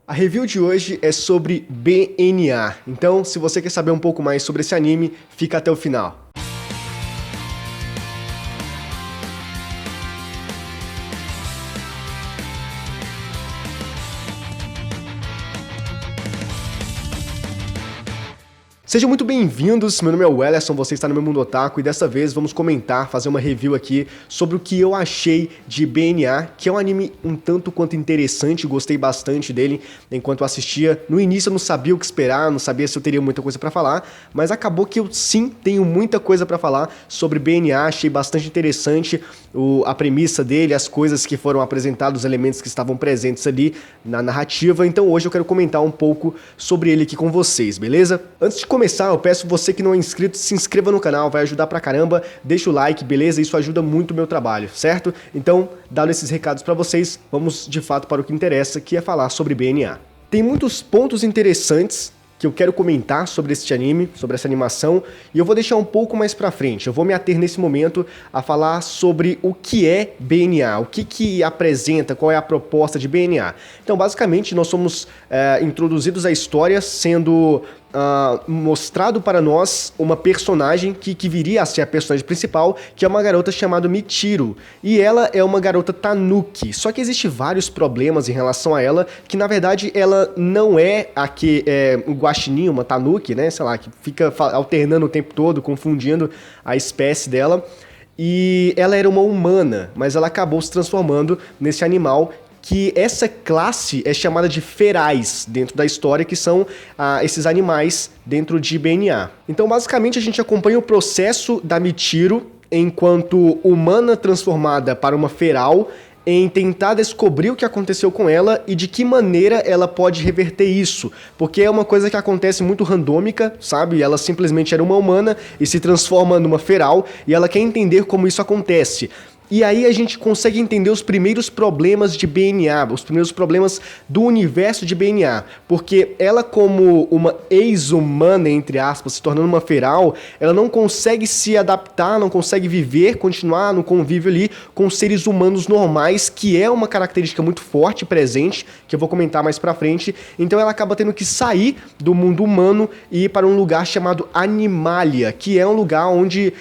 A review de hoje é sobre BNA, então se você quer saber um pouco mais sobre esse anime, fica até o final. Sejam muito bem-vindos, meu nome é Wellerson, você está no meu Mundo Otaku e dessa vez vamos comentar, fazer uma review aqui sobre o que eu achei de BNA, que é um anime um tanto quanto interessante, gostei bastante dele enquanto assistia. No início eu não sabia o que esperar, não sabia se eu teria muita coisa pra falar, mas acabou que eu sim tenho muita coisa pra falar sobre BNA, achei bastante interessante a premissa dele, as coisas que foram apresentadas, os elementos que estavam presentes ali na narrativa, então hoje eu quero comentar um pouco sobre ele aqui com vocês, beleza? Antes de começar, eu peço você que não é inscrito, se inscreva no canal, vai ajudar pra caramba, deixa o like, beleza? Isso ajuda muito o meu trabalho, certo? Então, dando esses recados pra vocês, vamos de fato para o que interessa, que é falar sobre BNA. Tem muitos pontos interessantes que eu quero comentar sobre este anime, sobre essa animação, e eu vou deixar um pouco mais pra frente. Eu vou me ater nesse momento a falar sobre o que é BNA, o que apresenta, qual é a proposta de BNA. Então, basicamente, nós somos introduzidos à história sendo mostrado para nós uma personagem que viria a ser a personagem principal, que é uma garota chamada Michiru, e ela é uma garota tanuki, só que existe vários problemas em relação a ela, que na verdade ela não é um guaxinim, uma tanuki, né, sei lá, que fica alternando o tempo todo, confundindo a espécie dela, e ela era uma humana, mas ela acabou se transformando nesse animal que essa classe é chamada de ferais dentro da história, que são esses animais dentro de BNA. Então, basicamente, a gente acompanha o processo da Michiru enquanto humana transformada para uma feral, em tentar descobrir o que aconteceu com ela e de que maneira ela pode reverter isso, porque é uma coisa que acontece muito randômica, sabe? Ela simplesmente era uma humana e se transforma numa feral, e ela quer entender como isso acontece. E aí a gente consegue entender os primeiros problemas de BNA, os primeiros problemas do universo de BNA, porque ela, como uma ex-humana, entre aspas, se tornando uma feral, ela não consegue se adaptar, não consegue viver, continuar no convívio ali com seres humanos normais, que é uma característica muito forte e presente, que eu vou comentar mais pra frente. Então ela acaba tendo que sair do mundo humano e ir para um lugar chamado Animalia, que é um lugar onde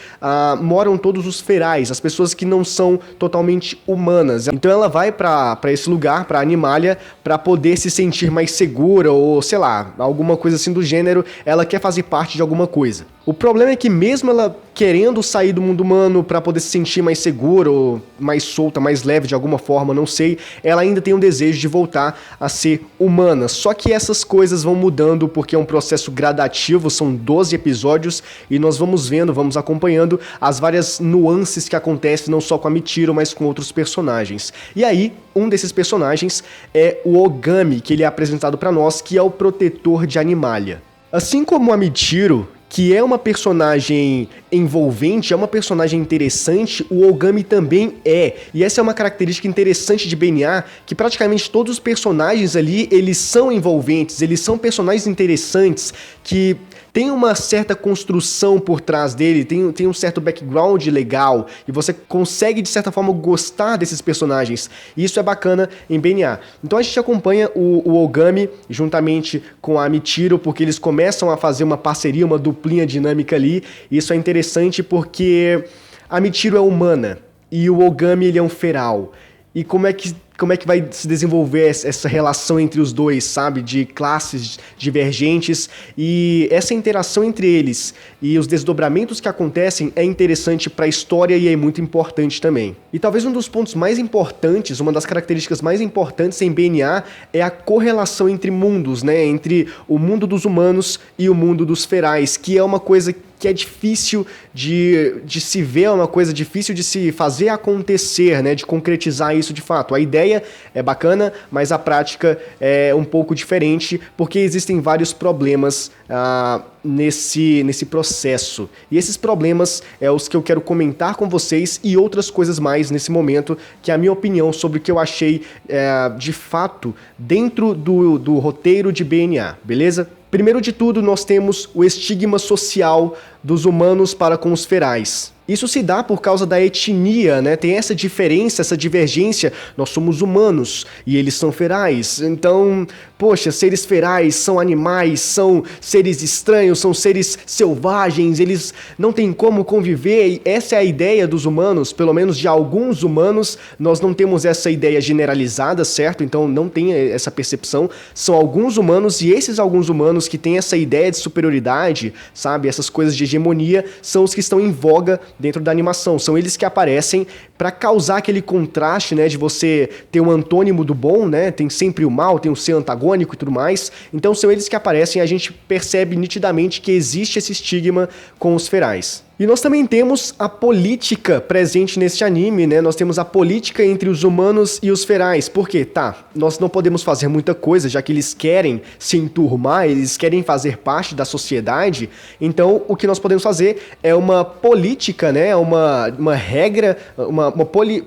moram todos os ferais, as pessoas que não são totalmente humanas. Então ela vai pra esse lugar, pra Animalia, pra poder se sentir mais segura ou, sei lá, alguma coisa assim do gênero. Ela quer fazer parte de alguma coisa. O problema é que mesmo ela querendo sair do mundo humano pra poder se sentir mais segura ou mais solta, mais leve de alguma forma, não sei, ela ainda tem um desejo de voltar a ser humana. Só que essas coisas vão mudando porque é um processo gradativo, são 12 episódios e nós vamos vendo, vamos acompanhando as várias nuances que acontecem não só com a Michiru, mas com outros personagens. E aí, um desses personagens é o Ogami, que ele é apresentado pra nós, que é o protetor de Animalia. Assim como a Michiru, que é uma personagem envolvente, é uma personagem interessante, o Ogami também é. E essa é uma característica interessante de BNA, que praticamente todos os personagens ali, eles são envolventes, eles são personagens interessantes, que tem uma certa construção por trás dele, tem um certo background legal, e você consegue, de certa forma, gostar desses personagens. E isso é bacana em BNA. Então a gente acompanha o Ogami juntamente com a Michiru, porque eles começam a fazer uma parceria, uma duplinha dinâmica ali. E isso é interessante porque a Michiru é humana e o Ogami ele é um feral. E como é que vai se desenvolver essa relação entre os dois, sabe? De classes divergentes, e essa interação entre eles e os desdobramentos que acontecem é interessante para a história e é muito importante também. E talvez um dos pontos mais importantes, uma das características mais importantes em BNA é a correlação entre mundos, né? Entre o mundo dos humanos e o mundo dos ferais, que é uma coisa que é difícil de se ver, é uma coisa difícil de se fazer acontecer, né? De concretizar isso de fato. A ideia é bacana, mas a prática é um pouco diferente, porque existem vários problemas nesse processo. E esses problemas é os que eu quero comentar com vocês e outras coisas mais nesse momento, que é a minha opinião sobre o que eu achei de fato dentro do roteiro de BNA, beleza? Primeiro de tudo, nós temos o estigma social dos humanos para com os ferais. Isso se dá por causa da etnia, né? Tem essa diferença, essa divergência. Nós somos humanos e eles são ferais. Então, poxa, seres ferais são animais, são seres estranhos, são seres selvagens, eles não têm como conviver. E essa é a ideia dos humanos, pelo menos de alguns humanos. Nós não temos essa ideia generalizada, certo? Então não tem essa percepção. São alguns humanos e esses alguns humanos que têm essa ideia de superioridade, sabe? Essas coisas de hegemonia, são os que estão em voga dentro da animação. São eles que aparecem para causar aquele contraste, né, de você ter um antônimo do bom, né, tem sempre o mal, tem o ser antagônico e tudo mais. Então são eles que aparecem e a gente percebe nitidamente que existe esse estigma com os ferais. E nós também temos a política presente neste anime, né? Nós temos a política entre os humanos e os ferais. Por quê? Tá, nós não podemos fazer muita coisa, já que eles querem se enturmar, eles querem fazer parte da sociedade. Então, o que nós podemos fazer é uma política, né? Uma regra, uma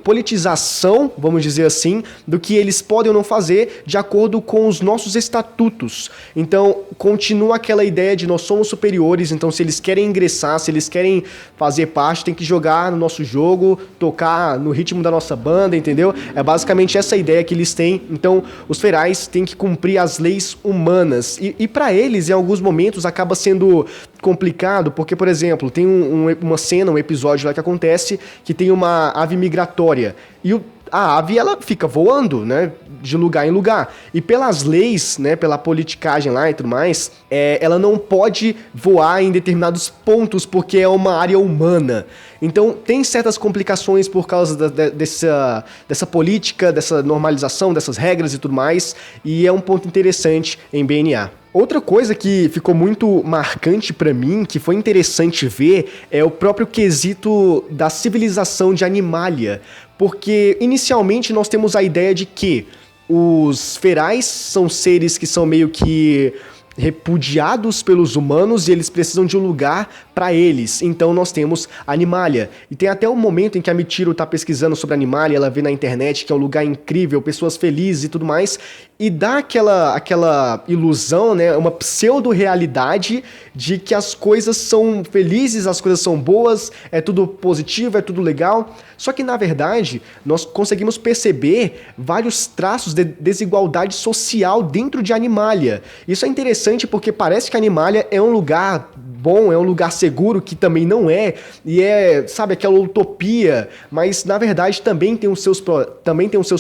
politização, vamos dizer assim, do que eles podem ou não fazer de acordo com os nossos estatutos. Então, continua aquela ideia de nós somos superiores, então se eles querem ingressar, se eles querem fazer parte, tem que jogar no nosso jogo, tocar no ritmo da nossa banda, entendeu? É basicamente essa ideia que eles têm. Então, os ferais têm que cumprir as leis humanas. E para eles, em alguns momentos, acaba sendo complicado, porque, por exemplo, tem uma cena, um episódio lá que acontece que tem uma ave migratória. E a ave, ela fica voando, né, de lugar em lugar. E pelas leis, né, pela politicagem lá e tudo mais, ela não pode voar em determinados pontos porque é uma área humana. Então, tem certas complicações por causa dessa política, dessa normalização, dessas regras e tudo mais, e é um ponto interessante em BNA. Outra coisa que ficou muito marcante pra mim, que foi interessante ver, é o próprio quesito da civilização de Animalia. Porque, inicialmente, nós temos a ideia de que os ferais são seres que são meio que repudiados pelos humanos e eles precisam de um lugar para eles. Então nós temos a Animalia. E tem até um momento em que a Michiru tá pesquisando sobre a Animalia, ela vê na internet que é um lugar incrível, pessoas felizes e tudo mais, e dá aquela ilusão, né, uma pseudo-realidade de que as coisas são felizes, as coisas são boas, é tudo positivo, é tudo legal. Só que, na verdade, nós conseguimos perceber vários traços de desigualdade social dentro de Animalia. Isso é interessante porque parece que a Animalia é um lugar bom, é um lugar seguro, que também não é, e é, sabe, aquela utopia, mas na verdade também tem os seus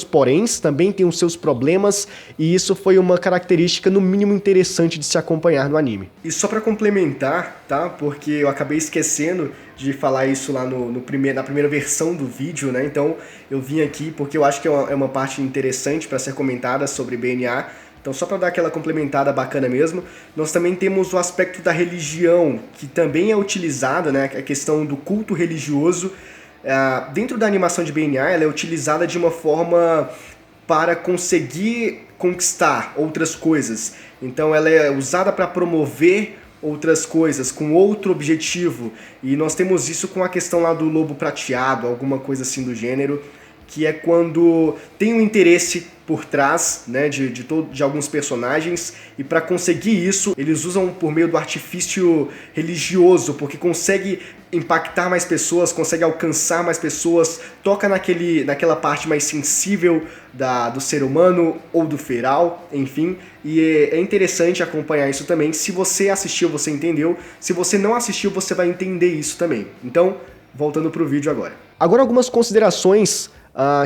poréns, também tem os seus problemas, e isso foi uma característica no mínimo interessante de se acompanhar no anime. E só pra complementar, tá, porque eu acabei esquecendo de falar isso lá na primeira versão do vídeo, né, então eu vim aqui porque eu acho que é uma parte interessante para ser comentada sobre BNA. Então, só para dar aquela complementada bacana mesmo, nós também temos o aspecto da religião, que também é utilizada, né, a questão do culto religioso. Dentro da animação de BNA, ela é utilizada de uma forma para conseguir conquistar outras coisas. Então, ela é usada para promover outras coisas, com outro objetivo. E nós temos isso com a questão lá do lobo prateado, alguma coisa assim do gênero, que é quando tem um interesse por trás, né, de alguns personagens, e para conseguir isso, eles usam por meio do artifício religioso, porque consegue impactar mais pessoas, consegue alcançar mais pessoas, toca naquela parte mais sensível do ser humano ou do feral, enfim, e é interessante acompanhar isso também. Se você assistiu, você entendeu. Se você não assistiu, você vai entender isso também. Então, voltando pro vídeo agora. Agora algumas considerações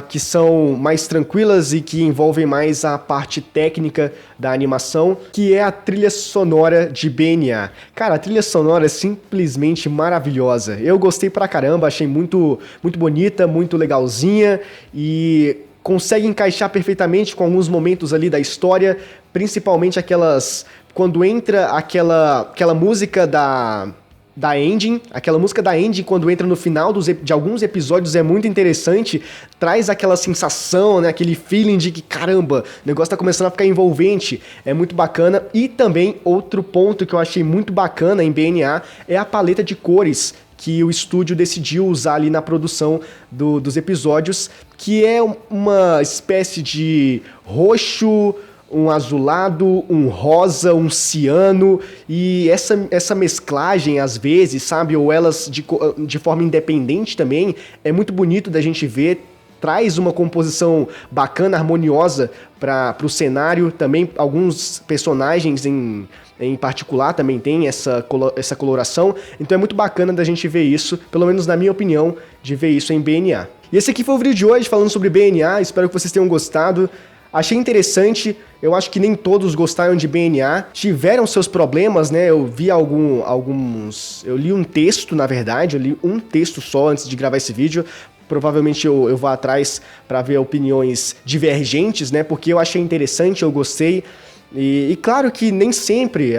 que são mais tranquilas e que envolvem mais a parte técnica da animação, que é a trilha sonora de BNA. Cara, a trilha sonora é simplesmente maravilhosa. Eu gostei pra caramba, achei muito, muito bonita, muito legalzinha e consegue encaixar perfeitamente com alguns momentos ali da história, principalmente quando entra aquela música da ending, aquela música da ending quando entra no final de alguns episódios é muito interessante, traz aquela sensação, né, aquele feeling de que caramba, o negócio tá começando a ficar envolvente, é muito bacana. E também outro ponto que eu achei muito bacana em BNA é a paleta de cores que o estúdio decidiu usar ali na produção dos episódios, que é uma espécie de roxo, um azulado, um rosa, um ciano, e essa mesclagem às vezes, sabe, ou elas de forma independente também, é muito bonito da gente ver, traz uma composição bacana, harmoniosa para o cenário. Também alguns personagens em particular também tem essa coloração, então é muito bacana da gente ver isso, pelo menos na minha opinião, de ver isso em BNA. E esse aqui foi o vídeo de hoje falando sobre BNA, espero que vocês tenham gostado. Achei interessante, eu acho que nem todos gostaram de BNA, tiveram seus problemas, né? Eu vi eu li um texto, na verdade, eu li um texto só antes de gravar esse vídeo. Provavelmente eu vou atrás para ver opiniões divergentes, né? Porque eu achei interessante, eu gostei. E claro que nem sempre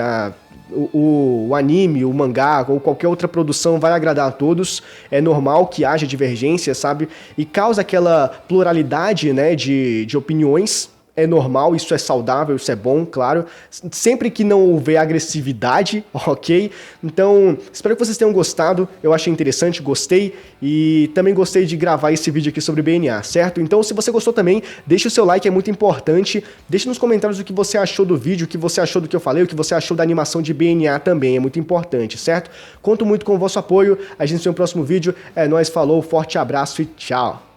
o anime, o mangá ou qualquer outra produção vai agradar a todos. É normal que haja divergência, sabe? E causa aquela pluralidade, né, de opiniões. É normal, isso é saudável, isso é bom, claro. Sempre que não houver agressividade, ok? Então, espero que vocês tenham gostado. Eu achei interessante, gostei. E também gostei de gravar esse vídeo aqui sobre BNA, certo? Então, se você gostou também, deixa o seu like, é muito importante. Deixe nos comentários o que você achou do vídeo, o que você achou do que eu falei, o que você achou da animação de BNA também, é muito importante, certo? Conto muito com o vosso apoio. A gente se vê no próximo vídeo. É nóis, falou, forte abraço e tchau!